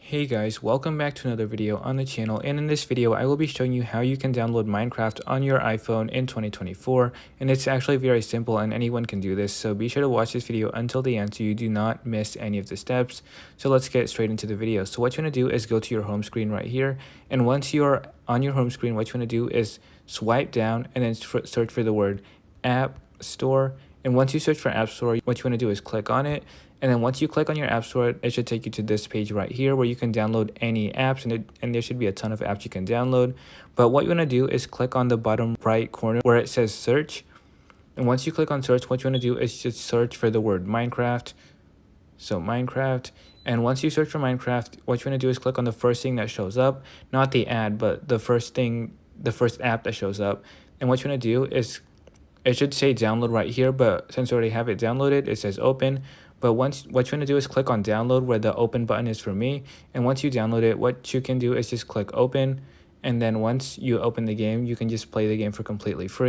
Hey guys, welcome back to another video on the channel, and in this video I will be showing you how you can download Minecraft on your iPhone in 2024, and it's actually very simple and anyone can do this, so be sure to watch this video until the end so you do not miss any of the steps. So let's get straight into the video. So what you want to do is go to your home screen right here, and once you're on your home screen, what you want to do is swipe down and then search for the word App Store. And once you search for App Store, what you want to do is click on it. And then once you click on your App Store, it should take you to this page right here where you can download any apps, and there should be a ton of apps you can download. But what you want to do is click on the bottom right corner where it says search. And once you click on search, what you want to do is just search for the word Minecraft. So Minecraft. And once you search for Minecraft, what you want to do is click on the first thing that shows up, not the ad, but the first app that shows up. And what you want to do is, it should say download right here, but since you already have it downloaded, it says open. But what you want to do is click on download where the open button is for me. And once you download it, what you can do is just click open. And then once you open the game, you can just play the game for completely free.